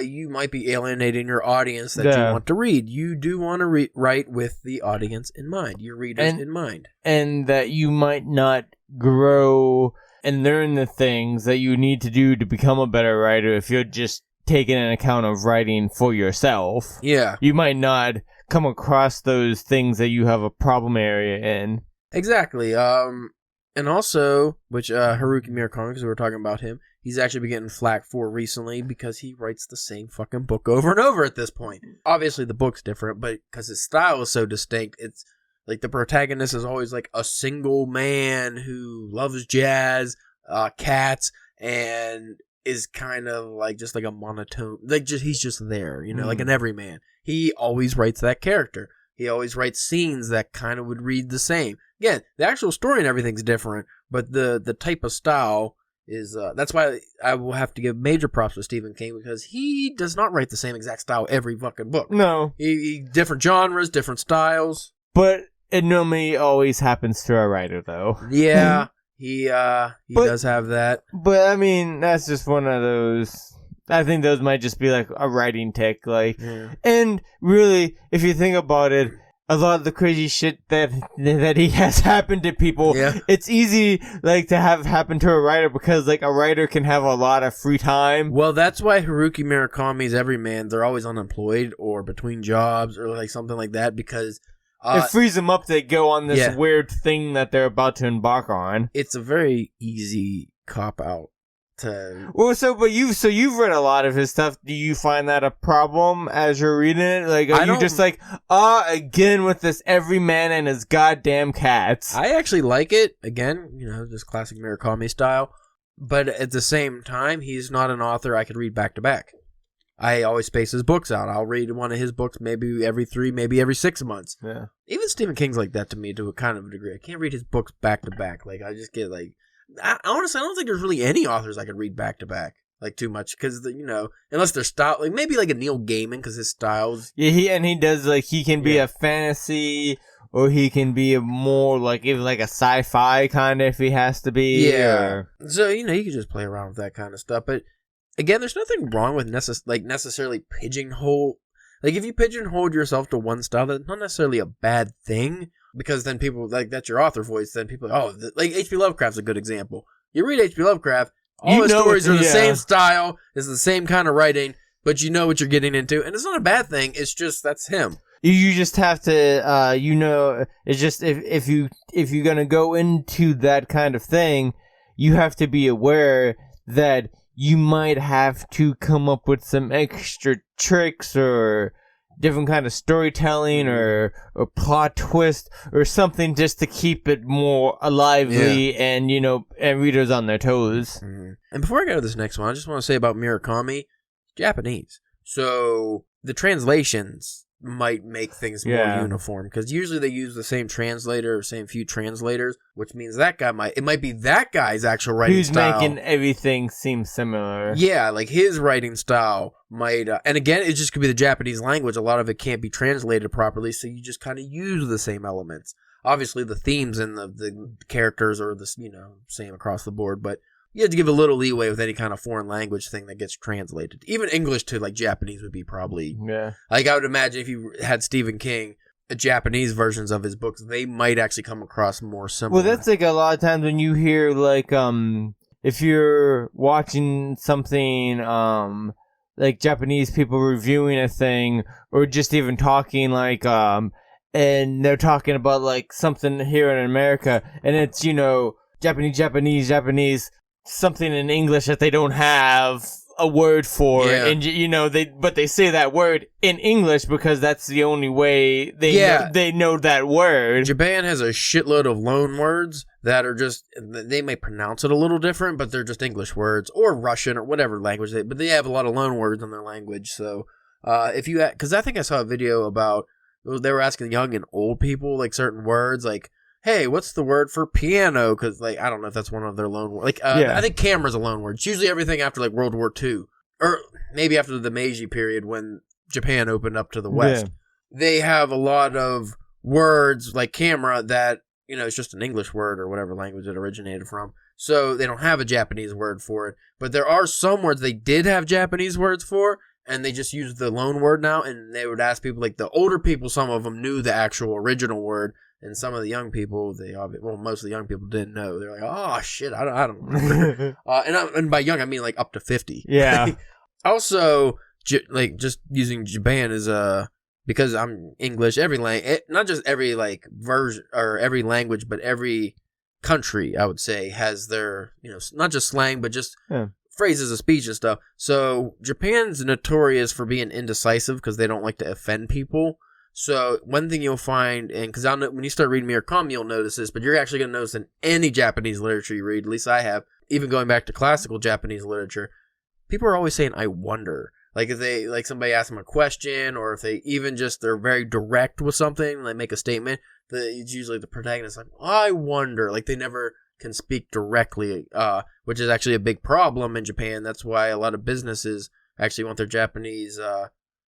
you might be alienating your audience that you want to read. You do want to write with the audience in mind, your readers in mind. And that you might not grow and learn the things that you need to do to become a better writer if you're just taking an account of writing for yourself. Yeah. You might not come across those things that you have a problem area in. Exactly. And also, which Haruki Murakami, because we were talking about him, he's actually been getting flack for recently because he writes the same fucking book over and over at this point. Obviously, the book's different, but because his style is so distinct, it's like the protagonist is always like a single man who loves jazz, cats, and is kind of like just like a monotone, like he's just there, like an everyman. He always writes that character. He always writes scenes that kind of would read the same. Again, the actual story and everything's different, but the type of style is that's why I will have to give major props to Stephen King, because he does not write the same exact style every fucking book. No, he different genres, different styles. But it normally always happens to a writer, though. Yeah, he does have that. But I mean, that's just one of those. I think those might just be like a writing tick, like. Yeah. And really, if you think about it, a lot of the crazy shit that he has happened to people, it's easy like to have happen to a writer because like a writer can have a lot of free time. Well, that's why Haruki Murakami's everyman, they're always unemployed or between jobs or like something like that, because it frees them up to go on this weird thing that they're about to embark on. It's a very easy cop out. Well, but you've read a lot of his stuff. Do you find that a problem as you're reading it? Like, are you just like, again with this everyman and his goddamn cats? I actually like it. Again, just classic Murakami style. But at the same time, he's not an author I could read back to back. I always space his books out. I'll read one of his books maybe every 3, maybe every 6 months. Yeah. Even Stephen King's like that to me to a kind of a degree. I can't read his books back to back. Like, I just get like... honestly, I don't think there's really any authors I could read back to back like too much because unless their style, like maybe like a Neil Gaiman because his styles. Yeah, he does like he can be a fantasy or he can be a more like even like a sci-fi kind of if he has to be. Yeah. So you can just play around with that kind of stuff. But again, there's nothing wrong with necessarily pigeonhole. Like if you pigeonhole yourself to one style, that's not necessarily a bad thing. Because then people, like, that's your author voice, then people, like, H.P. Lovecraft's a good example. You read H.P. Lovecraft, all his stories are the same style, it's the same kind of writing, but you know what you're getting into, and it's not a bad thing, it's just, that's him. You just have to, it's just, if you're gonna go into that kind of thing, you have to be aware that you might have to come up with some extra tricks or different kind of storytelling or plot twist or something just to keep it more lively and readers on their toes. Mm-hmm. And before I go to this next one, I just want to say about Murakami, Japanese. So the translations might make things more uniform because usually they use the same translator or same few translators, which means it might be that guy's actual writing style. Who's making everything seem similar. Yeah, like his writing style might, and again, it just could be the Japanese language. A lot of it can't be translated properly, so you just kind of use the same elements. Obviously, the themes and the characters are the same across the board, but you have to give a little leeway with any kind of foreign language thing that gets translated. Even English to like Japanese would be probably... Yeah. Like I would imagine if you had Stephen King, Japanese versions of his books, they might actually come across more similar. Well, that's like a lot of times when you hear like, if you're watching something, like Japanese people reviewing a thing or just even talking like, and they're talking about like something here in America and it's, Japanese, something in English that they don't have a word for, and they say that word in English because that's the only way they know that word. Japan has a shitload of loan words that are just, they may pronounce it a little different, but they're just English words or Russian or whatever language but they have a lot of loan words in their language. So because I think I saw a video about they were asking young and old people like certain words like hey, what's the word for piano? Because, like, I don't know if that's one of their loan words. Like, I think camera's a loan word. It's usually everything after, like, World War II. Or maybe after the Meiji period when Japan opened up to the West. Yeah. They have a lot of words, like camera, that, you know, it's just an English word or whatever language it originated from. So they don't have a Japanese word for it. But there are some words they did have Japanese words for, and they just use the loan word now. And they would ask people, like, the older people, some of them knew the actual original word. And some of the young people, most of the young people didn't know. They're like, oh, shit, I don't remember. And by young, I mean, like, up to 50. Yeah. Also, like, just using Japan as because I'm English, not just every, like, version or every language, but every country, I would say, has their, you know, not just slang, but just phrases of speech and stuff. So Japan's notorious for being indecisive because they don't like to offend people. So one thing you'll find, and because I know when you start reading Murakami, you'll notice this, but you're actually going to notice in any Japanese literature you read, at least I have, even going back to classical Japanese literature, people are always saying, I wonder. Like if they, like somebody asks them a question, or if they even just, they're very direct with something, they make a statement, it's usually the protagonist like, I wonder. Like they never can speak directly, which is actually a big problem in Japan. That's why a lot of businesses actually want their Japanese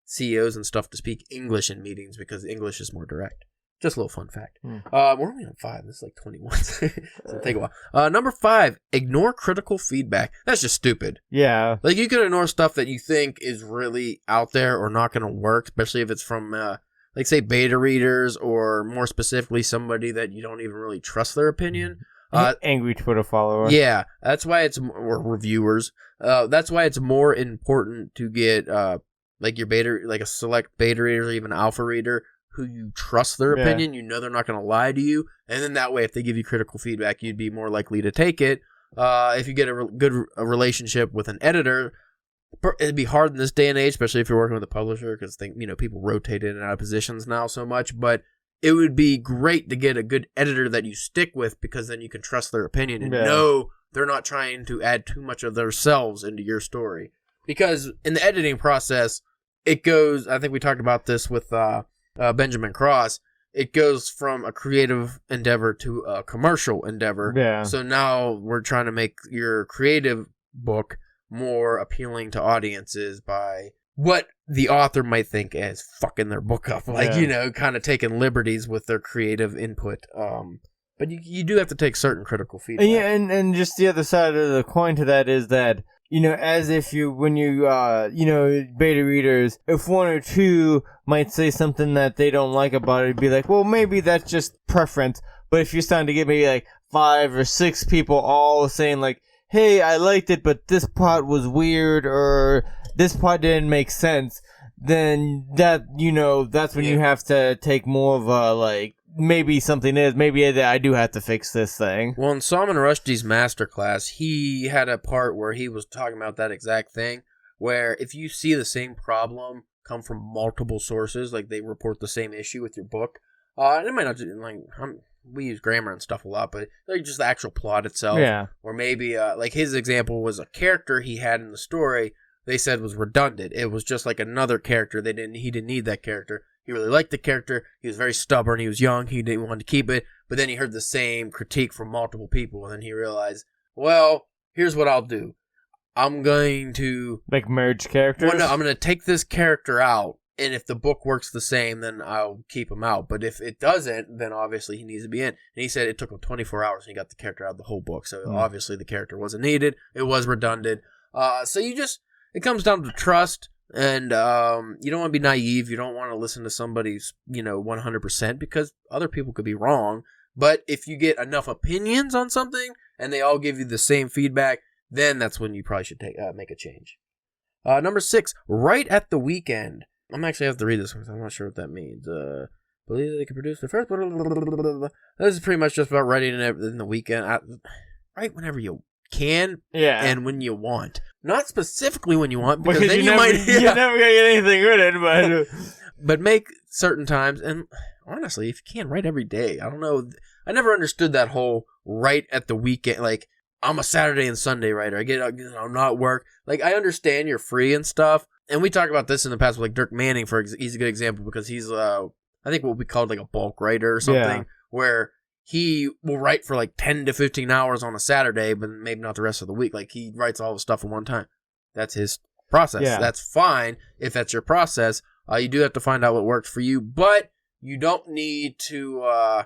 CEOs and stuff to speak English in meetings because English is more direct. Just a little fun fact. We're only on 5. This is like 21. So it'll take a while. Number 5, ignore critical feedback. That's just stupid. Yeah. Like you can ignore stuff that you think is really out there or not going to work, especially if it's from, like say beta readers or more specifically somebody that you don't even really trust their opinion. Angry Twitter follower. Yeah. That's why or reviewers. That's why it's more important to get, like your like a select beta reader or even alpha reader who you trust their opinion. You know they're not going to lie to you. And then that way, if they give you critical feedback, you'd be more likely to take it. If you get a good relationship with an editor, it'd be hard in this day and age, especially if you're working with a publisher, because people rotate in and out of positions now so much. But it would be great to get a good editor that you stick with, because then you can trust their opinion and know they're not trying to add too much of themselves into your story. Because in the editing process, it goes, I think we talked about this with Benjamin Cross, it goes from a creative endeavor to a commercial endeavor. Yeah. So now we're trying to make your creative book more appealing to audiences by what the author might think as fucking their book up. Like, kind of taking liberties with their creative input. But you do have to take certain critical feedback. Yeah, and just the other side of the coin to that is that, as if when you beta readers, if one or two might say something that they don't like about it, it'd be like, well, maybe that's just preference. But if you're starting to get maybe like 5 or 6 people all saying like, hey, I liked it, but this part was weird, or this part didn't make sense, then that's when you have to take more of a, like, maybe I do have to fix this thing. Well, in Salman Rushdie's masterclass, he had a part where he was talking about that exact thing, where if you see the same problem come from multiple sources, like they report the same issue with your book, and it might not, we use grammar and stuff a lot, but like just the actual plot itself. Yeah. Or maybe, like his example was a character he had in the story they said was redundant. It was just like another character. He didn't need that character. He really liked the character. He was very stubborn. He was young. He didn't want to keep it. But then he heard the same critique from multiple people, and then he realized, well, here's what I'll do. I'm going to like merge characters. Well, no, I'm going to take this character out. And if the book works the same, then I'll keep him out. But if it doesn't, then obviously he needs to be in. And he said it took him 24 hours and he got the character out of the whole book. So obviously the character wasn't needed. It was redundant. So it comes down to trust. And you don't want to be naive. You don't want to listen to somebody's, 100% because other people could be wrong. But if you get enough opinions on something and they all give you the same feedback, then that's when you probably should make a change. Number 6, right at the weekend. I'm actually have to read this because I'm not sure what that means. Believe they can produce the first. This is pretty much just about writing in the weekend. Write whenever you can, and when you want. Not specifically when you want, because then you're never gonna get anything written. But make certain times, and honestly, if you can, write every day. I don't know. I never understood that whole write at the weekend. Like, I'm a Saturday and Sunday writer. I'm not work. Like, I understand you're free and stuff. And we talked about this in the past with like Dirk Manning, he's a good example because he's I think what we called like a bulk writer or something, where he will write for like 10 to 15 hours on a Saturday, but maybe not the rest of the week. Like, he writes all the stuff in one time. That's his process. Yeah. That's fine if that's your process. You do have to find out what works for you, but you don't need to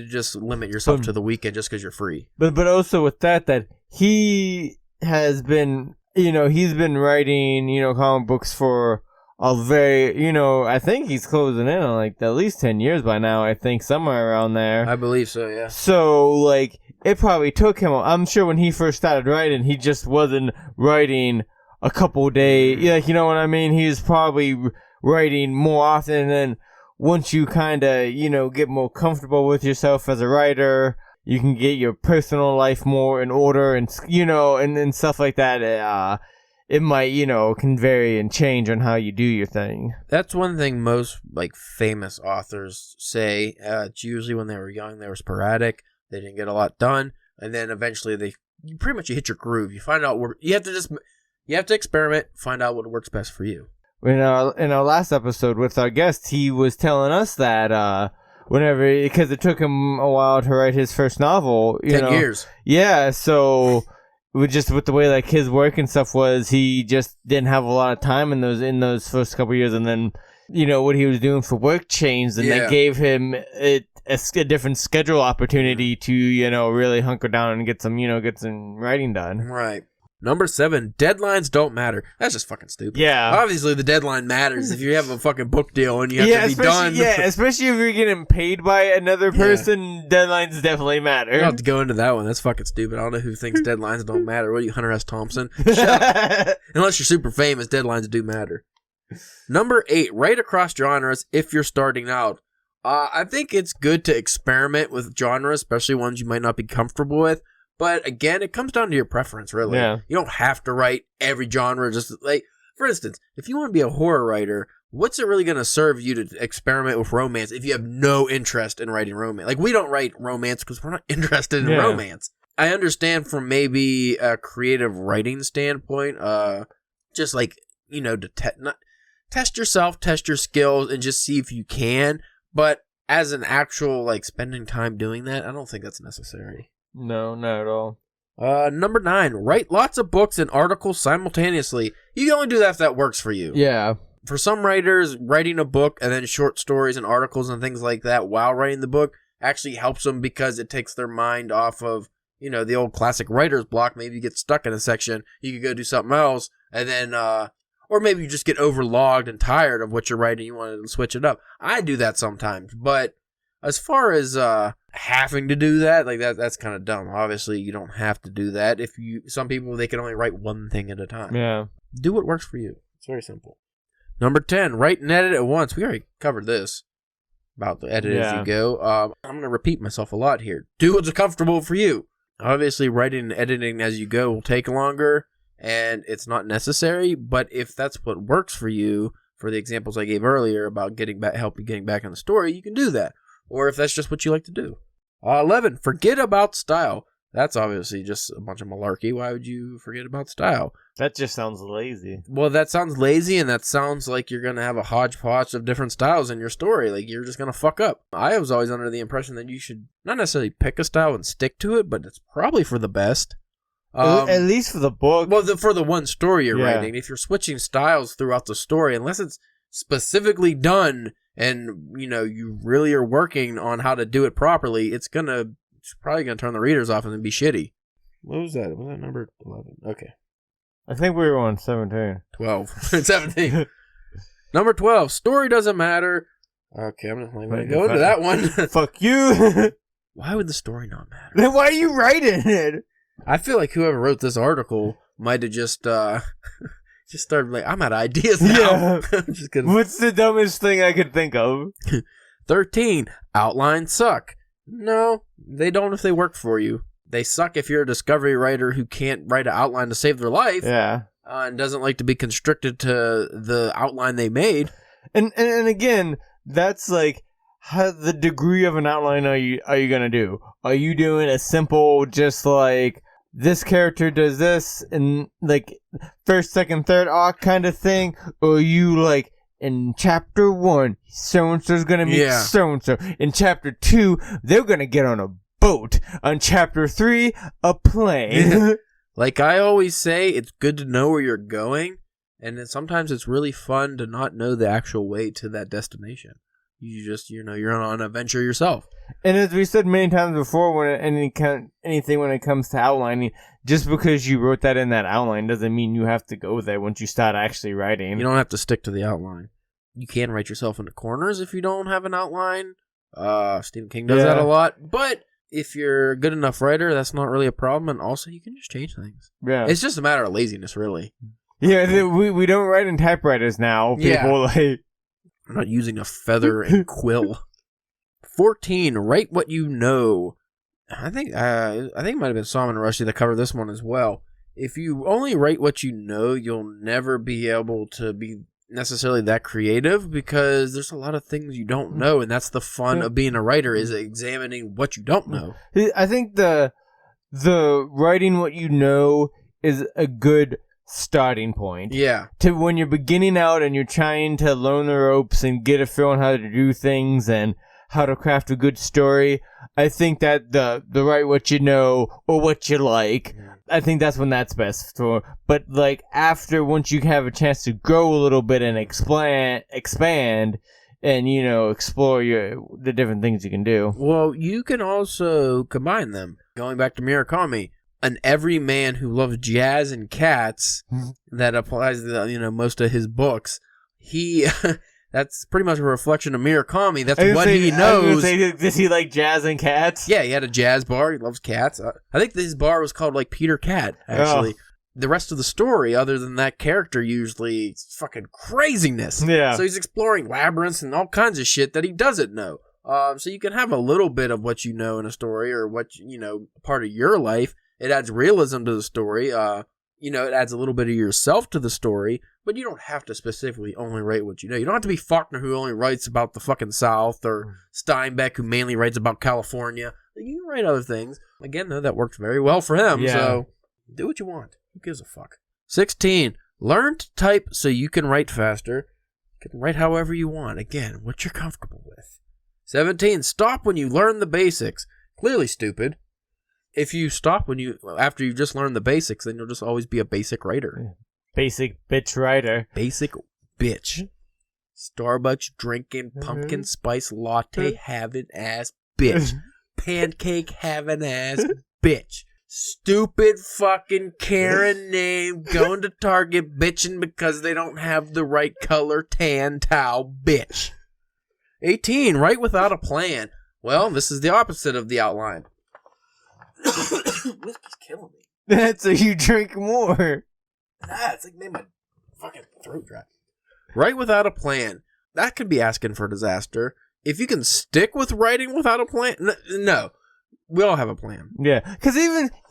just limit yourself to the weekend just because you're free. But also with that he has been, he's been writing, comic books for a very, I think he's closing in on like at least 10 years by now, I think, somewhere around there. I believe so, yeah. So, like, it probably took him, I'm sure when he first started writing, he just wasn't writing a couple days, like, you know what I mean? He was probably writing more often, and then once you kind of, get more comfortable with yourself as a writer, you can get your personal life more in order, and, and stuff like that. It might, can vary and change on how you do your thing. That's one thing most, like, famous authors say. It's usually when they were young, they were sporadic, they didn't get a lot done, and then eventually you pretty much hit your groove. You find out where, you have to experiment, find out what works best for you. In our last episode with our guest, he was telling us that, because it took him a while to write his first novel. 10 years. Yeah, so with the way like his work and stuff was, he just didn't have a lot of time in those first couple years, and then what he was doing for work changed, and that gave him a different schedule opportunity to really hunker down and get some writing done. Right. Number 7, deadlines don't matter. That's just fucking stupid. Yeah. Obviously, the deadline matters if you have a fucking book deal and you have to be done. Yeah, especially if you're getting paid by another person, deadlines definitely matter. You don't have to go into that one. That's fucking stupid. I don't know who thinks deadlines don't matter. What are you, Hunter S. Thompson? Shut up. Unless you're super famous, deadlines do matter. Number 8, write across genres if you're starting out. I think it's good to experiment with genres, especially ones you might not be comfortable with. But again, it comes down to your preference, really. Yeah. You don't have to write every genre. Just like, for instance, if you want to be a horror writer, what's it really going to serve you to experiment with romance if you have no interest in writing romance? Like, we don't write romance because we're not interested in romance. I understand from maybe a creative writing standpoint, just like, to test yourself, test your skills, and just see if you can. But as an actual, like, spending time doing that, I don't think that's necessary. No, not at all. Number 9, write lots of books and articles simultaneously. You can only do that if that works for you. Yeah. For some writers, writing a book and then short stories and articles and things like that while writing the book actually helps them because it takes their mind off of, the old classic writer's block. Maybe you get stuck in a section, you could go do something else, and then, or maybe you just get overlogged and tired of what you're writing, you want to switch it up. I do that sometimes, but as far as having to do that, like that's kind of dumb. Obviously, you don't have to do that. Some people, they can only write one thing at a time. Yeah. Do what works for you. It's very simple. Number 10, write and edit at once. We already covered this about the edit as you go. I'm going to repeat myself a lot here. Do what's comfortable for you. Obviously, writing and editing as you go will take longer, and it's not necessary. But if that's what works for you, for the examples I gave earlier about help you getting back in the story, you can do that. Or if that's just what you like to do. 11, forget about style. That's obviously just a bunch of malarkey. Why would you forget about style? That just sounds lazy. Well, that sounds lazy, and that sounds like you're going to have a hodgepodge of different styles in your story. Like, you're just going to fuck up. I was always under the impression that you should not necessarily pick a style and stick to it, but it's probably for the best. At least for the book. Well, for the one story you're writing. If you're switching styles throughout the story, unless it's specifically done and you really are working on how to do it properly, it's probably gonna turn the readers off and then be shitty. What was that? Was that number 11? Okay, I think we were on 17. 12. 17. Number 12, story doesn't matter. Okay, I'm not gonna go into that one. Fuck you. Why would the story not matter? Then why are you writing it? I feel like whoever wrote this article might have just started like, I'm out of ideas now. Yeah. I'm just gonna... What's the dumbest thing I could think of? 13, outlines suck. No, they don't if they work for you. They suck if you're a discovery writer who can't write an outline to save their life. Yeah. And doesn't like to be constricted to the outline they made. And again, that's like, how the degree of an outline are you gonna do? Are you doing a simple, just like, this character does this and like first, second, third arc kind of thing, or are you like in chapter 1, so-and-so's gonna meet so-and-so. In chapter 2, they're gonna get on a boat. On chapter 3, a plane. Like I always say, it's good to know where you're going, and then sometimes it's really fun to not know the actual way to that destination. You just, you're on an adventure yourself. And as we said many times before, when anything when it comes to outlining, just because you wrote that in that outline doesn't mean you have to go there once you start actually writing. You don't have to stick to the outline. You can write yourself into corners if you don't have an outline. Stephen King does that a lot. But if you're a good enough writer, that's not really a problem. And also, you can just change things. Yeah, it's just a matter of laziness, really. Yeah, we don't write in typewriters now. People like. I'm not using a feather and quill. 14. Write what you know. I think it might have been Salman Rushdie that covered this one as well. If you only write what you know, you'll never be able to be necessarily that creative because there's a lot of things you don't know, and that's the fun of being a writer is examining what you don't know. I think the writing what you know is a good starting point. Yeah. To when you're beginning out and you're trying to learn the ropes and get a feel on how to do things and how to craft a good story, I think that the write what you know or what you like, I think that's when that's best for. But like once you have a chance to grow a little bit and expand and explore the different things you can do. Well, you can also combine them. Going back to Murakami, an everyman who loves jazz and cats, that applies to most of his books. That's pretty much a reflection of Murakami. That's what he knows. Does he like jazz and cats? Yeah, he had a jazz bar. He loves cats. I think his bar was called like Peter Cat, actually. Oh. The rest of the story, other than that character, usually it's fucking craziness. Yeah. So he's exploring labyrinths and all kinds of shit that he doesn't know. So you can have a little bit of what you know in a story or what, part of your life. It adds realism to the story. It adds a little bit of yourself to the story, but you don't have to specifically only write what you know. You don't have to be Faulkner, who only writes about the fucking South, or Steinbeck, who mainly writes about California. You can write other things. Again, though, that worked very well for him, so do what you want. Who gives a fuck? 16. Learn to type so you can write faster. You can write however you want. Again, what you're comfortable with. 17. Stop when you learn the basics. Clearly stupid. If you stop after you just learned the basics, then you'll just always be a basic writer. Basic bitch writer. Basic bitch. Starbucks drinking pumpkin spice latte having ass bitch. Pancake having ass bitch. Stupid fucking Karen name going to Target bitching because they don't have the right color tan towel bitch. 18. Write without a plan. Well, this is the opposite of the outline. Whiskey's killing me. That's so you drink more. It's like made my fucking throat dry. Write without a plan. That could be asking for disaster. If you can stick with writing without a plan, no. We all have a plan. Yeah, because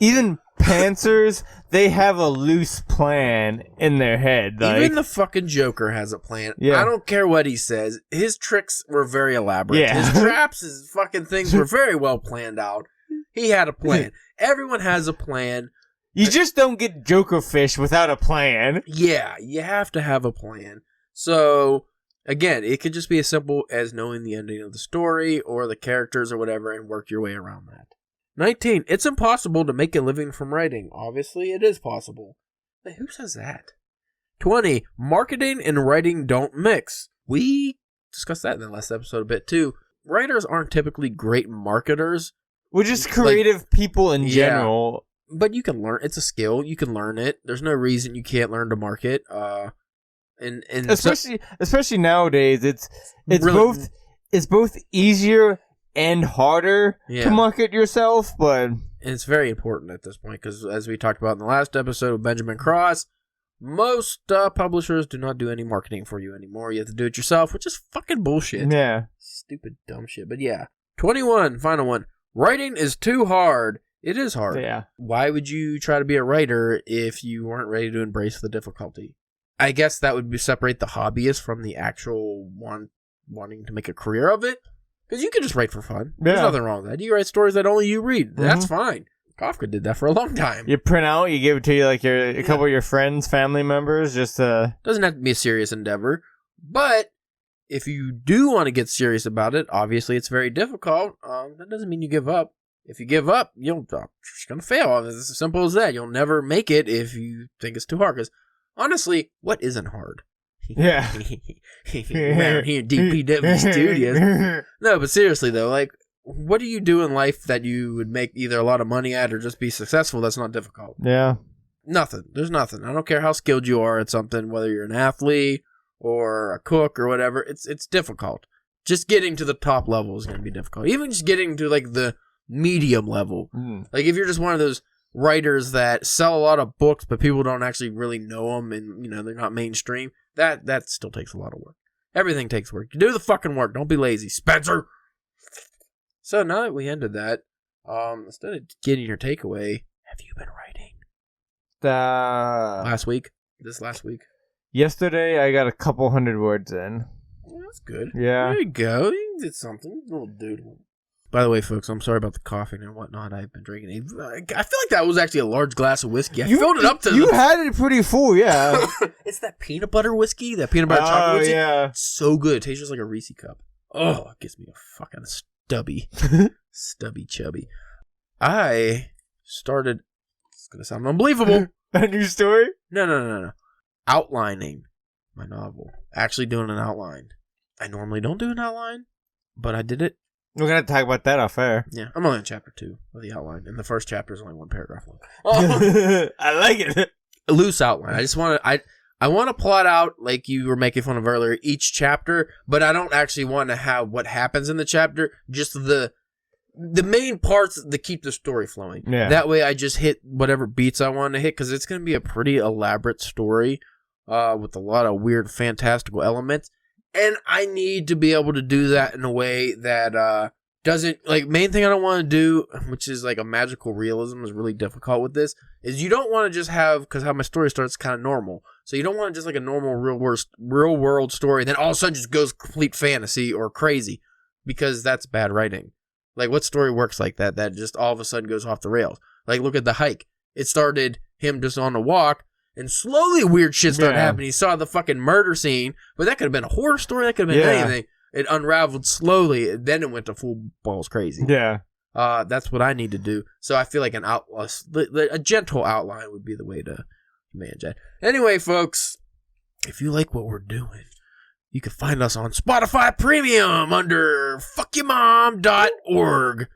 even pantsers, they have a loose plan in their head. Like, even the fucking Joker has a plan. Yeah. I don't care what he says. His tricks were very elaborate. Yeah. His traps, his fucking things were very well planned out. He had a plan. Everyone has a plan. You just don't get Joker fish without a plan. Yeah, you have to have a plan. So, again, it could just be as simple as knowing the ending of the story or the characters or whatever and work your way around that. 19. It's impossible to make a living from writing. Obviously, it is possible. But who says that? 20. Marketing and writing don't mix. We discussed that in the last episode a bit, too. Writers aren't typically great marketers. We're just creative people in general. But you can learn. It's a skill. You can learn it. There's no reason you can't learn to market. And especially nowadays, it's really, both easier and harder to market yourself. But and it's very important at this point because, as we talked about in the last episode with Benjamin Cross, most publishers do not do any marketing for you anymore. You have to do it yourself, which is fucking bullshit. Yeah, stupid dumb shit. But yeah, 21. Final one. Writing is too hard. It is hard. Yeah. Why would you try to be a writer if you weren't ready to embrace the difficulty? I guess that would separate the hobbyist from the actual wanting to make a career of it. Because you can just write for fun. There's nothing wrong with that. You write stories that only you read. Mm-hmm. That's fine. Kafka did that for a long time. You print out, you give it to a couple of your friends, family members, just doesn't have to be a serious endeavor. But if you do want to get serious about it, obviously it's very difficult. That doesn't mean you give up. If you give up, you're just going to fail. It's as simple as that. You'll never make it if you think it's too hard. Because honestly, what isn't hard? Yeah. Around here, DPW Studios. No, but seriously though, like, what do you do in life that you would make either a lot of money at or just be successful that's not difficult? Yeah. Nothing. There's nothing. I don't care how skilled you are at something, whether you're an athlete or a cook or whatever, it's difficult. Just getting to the top level is going to be difficult. Even just getting to like the medium level. Like if you're just one of those writers that sell a lot of books but people don't actually really know them and they're not mainstream, that still takes a lot of work. Everything takes work. You do the fucking work. Don't be lazy, Spencer. So now that we ended that, instead of getting your takeaway, have you been writing? Last week? This last week? Yesterday, I got a couple 100 words in. Well, that's good. Yeah. There you go. You did something. Little dude. By the way, folks, I'm sorry about the coughing and whatnot. I've been drinking. I feel like that was actually a large glass of whiskey. I filled it up to You had it pretty full, yeah. It's that peanut butter whiskey, that peanut butter chocolate whiskey. Yeah. It's so good. It tastes just like a Reese cup. Oh, it gives me a fucking stubby chubby. I started, it's going to sound unbelievable. A new story? No. Outlining my novel. Actually doing an outline. I normally don't do an outline, but I did it. We're going to talk about that off air. Yeah, I'm only on chapter 2 of the outline, and the first chapter is only one paragraph long. I like it. A loose outline. I just want to, I want to plot out, like you were making fun of earlier, each chapter, but I don't actually want to have what happens in the chapter, just the main parts that keep the story flowing. Yeah. That way I just hit whatever beats I want to hit, because it's going to be a pretty elaborate story with a lot of weird, fantastical elements. And I need to be able to do that in a way that doesn't, like, main thing I don't want to do, which is like a magical realism is really difficult with this, is you don't want to just have, because how my story starts kind of normal. So you don't want just like a normal real world story, then all of a sudden just goes complete fantasy or crazy, because that's bad writing. Like, what story works like that just all of a sudden goes off the rails? Like, look at The Hike. It started him just on a walk, and slowly weird shit started happening. He saw the fucking murder scene, but that could have been a horror story. That could have been anything. It unraveled slowly, and then it went to full balls crazy. Yeah. That's what I need to do. So I feel like a gentle outline would be the way to manage that. Anyway, folks, if you like what we're doing, you can find us on Spotify Premium under fuckyourmom.org.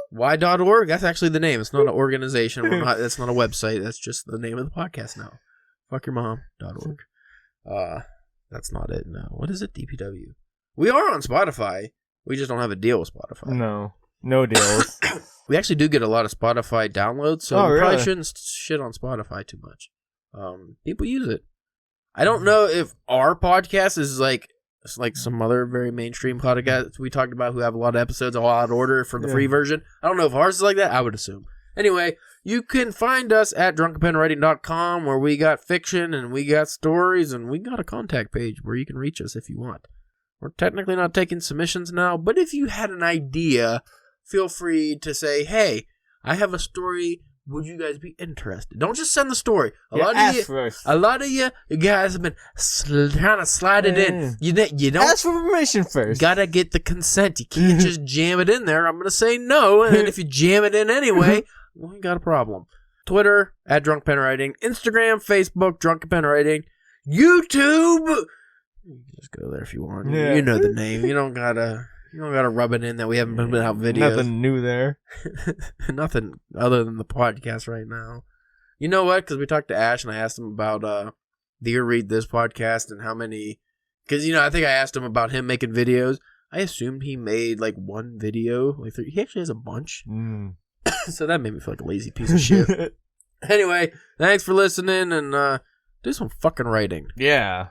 Why.org? That's actually the name. It's not an organization. That's not a website. That's just the name of the podcast now. Fuckyourmom.org. That's not it. No. What is it? DPW. We are on Spotify. We just don't have a deal with Spotify. No deals. We actually do get a lot of Spotify downloads, so we probably shouldn't shit on Spotify too much. People use it. I don't know if our podcast is like some other very mainstream podcasts we talked about who have a lot of episodes all out of order for the free version. I don't know if ours is like that. I would assume. Anyway, you can find us at drunkenpenwriting.com, where we got fiction and we got stories and we got a contact page where you can reach us if you want. We're technically not taking submissions now, but if you had an idea, feel free to say, hey, I have a story. Would you guys be interested? Don't just send the story. A lot of you guys have been trying to slide it in. You don't ask for permission first. Gotta get the consent. You can't just jam it in there. I'm gonna say no, and then if you jam it in anyway, well, you got a problem. Twitter at drunkenpenwriting, Instagram, Facebook, drunkenpenwriting, YouTube. You can just go there if you want. Yeah. You know the name. You don't gotta rub it in that we haven't been out videos. Nothing new there. Nothing other than the podcast right now. You know what? Because we talked to Ash and I asked him about do you read this podcast and how many... Because, I think I asked him about him making videos. I assumed he made like one video. He actually has a bunch. So that made me feel like a lazy piece of shit. Anyway, thanks for listening and do some fucking writing. Yeah.